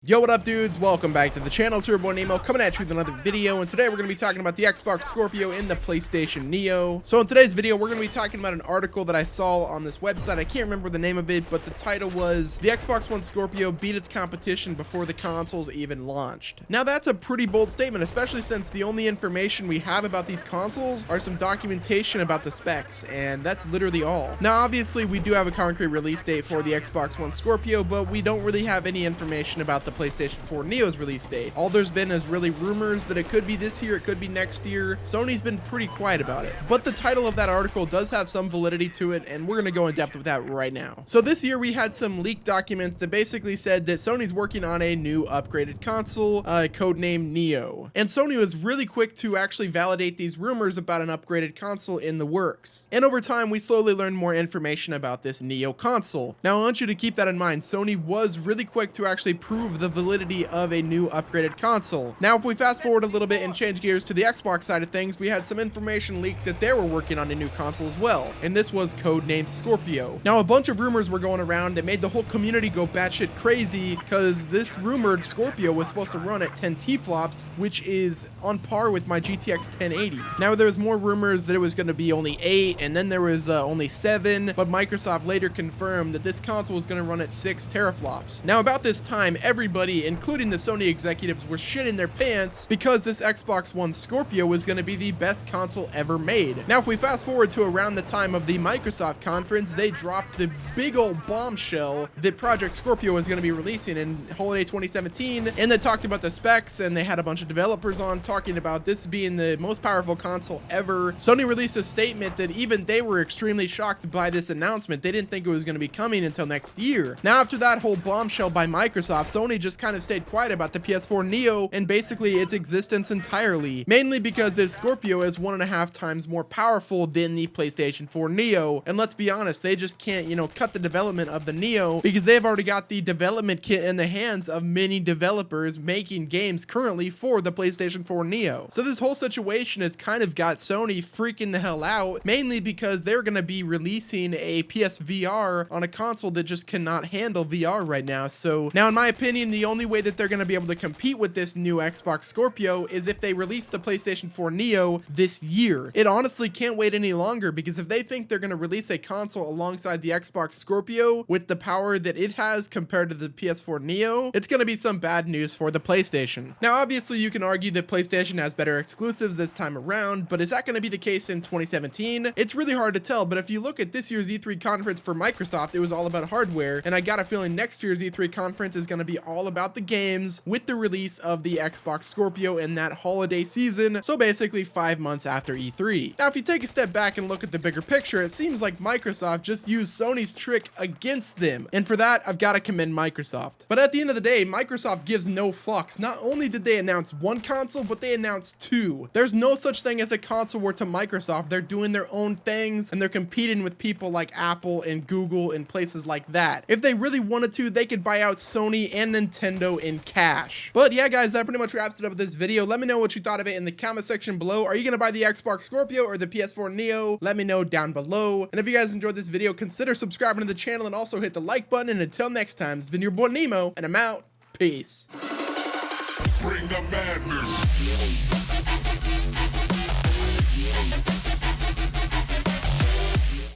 Yo, what up dudes? Welcome back to the channel. It's your boy Nemo coming at you with another video, and today we're going to be talking about the Xbox Scorpio and the PlayStation Neo. So in today's video, we're going to be talking about an article that I saw on this website. I can't remember the name of it, but the title was The Xbox One Scorpio Beat Its Competition Before the Consoles Even Launched. Now that's a pretty bold statement, especially since the only information we have about these consoles are some documentation about the specs, and that's literally all. Now obviously we do have a concrete release date for the Xbox One Scorpio, but we don't really have any information about the PlayStation 4 Neo's release date. All there's been is really rumors that it could be this year, it could be next year. Sony's been pretty quiet about it. But the title of that article does have some validity to it, and we're going to go in depth with that right now. So this year we had some leaked documents that basically said that Sony's working on a new upgraded console, codenamed Neo. And Sony was really quick to actually validate these rumors about an upgraded console in the works. And over time we slowly learned more information about this Neo console. Now I want you to keep that in mind. Sony was really quick to actually prove the validity of a new upgraded console. Now if we fast forward a little bit and change gears to the Xbox side of things, we had some information leaked that they were working on a new console as well, and this was codenamed Scorpio. Now a bunch of rumors were going around that made the whole community go batshit crazy, because this rumored Scorpio was supposed to run at 10 T-flops, which is on par with my GTX 1080. Now there was more rumors that it was going to be only 8, and then there was only 7, but Microsoft later confirmed that this console was going to run at 6 teraflops. Now about this time, everybody, including the Sony executives, were shitting their pants because this Xbox One Scorpio was going to be the best console ever made. Now if we fast forward to around the time of the Microsoft conference, they dropped the big old bombshell that Project Scorpio was going to be releasing in holiday 2017, and they talked about the specs, and they had a bunch of developers on talking about this being the most powerful console ever. Sony released a statement that even they were extremely shocked by this announcement. They didn't think it was going to be coming until next year. Now after that whole bombshell by Microsoft, Sony just kind of stayed quiet about the PS4 Neo and basically its existence entirely, mainly because this Scorpio is 1.5 times more powerful than the PlayStation 4 Neo, and let's be honest, they just can't, cut the development of the Neo because they've already got the development kit in the hands of many developers making games currently for the PlayStation 4 Neo. So this whole situation has kind of got Sony freaking the hell out, mainly because they're going to be releasing a PSVR on a console that just cannot handle VR right now. So now in my opinion, the only way that they're going to be able to compete with this new Xbox Scorpio is if they release the PlayStation 4 Neo this year. It honestly can't wait any longer, because if they think they're going to release a console alongside the Xbox Scorpio with the power that it has compared to the PS4 Neo, it's going to be some bad news for the PlayStation. Now obviously you can argue that PlayStation has better exclusives this time around, but is that going to be the case in 2017? It's really hard to tell, but if you look at this year's E3 conference for Microsoft, it was all about hardware, and I got a feeling next year's E3 conference is going to be all about the games, with the release of the Xbox Scorpio in that holiday season, so basically 5 months after E3. Now if you take a step back and look at the bigger picture, it seems like Microsoft just used Sony's trick against them, and for that I've got to commend Microsoft. But at the end of the day, Microsoft gives no fucks. Not only did they announce one console, but they announced 2. There's no such thing as a console war to Microsoft. They're doing their own things, and they're competing with people like Apple and Google and places like that. If they really wanted to, they could buy out Sony and Nintendo in cash. But yeah guys, that pretty much wraps it up with this video. Let me know what you thought of it in the comment section below. Are you gonna buy the Xbox Scorpio or the PS4 Neo? Let me know down below. And if you guys enjoyed this video, consider subscribing to the channel and also hit the like button. And until next time, it's been your boy Nemo, and I'm out. Peace. Bring the madness.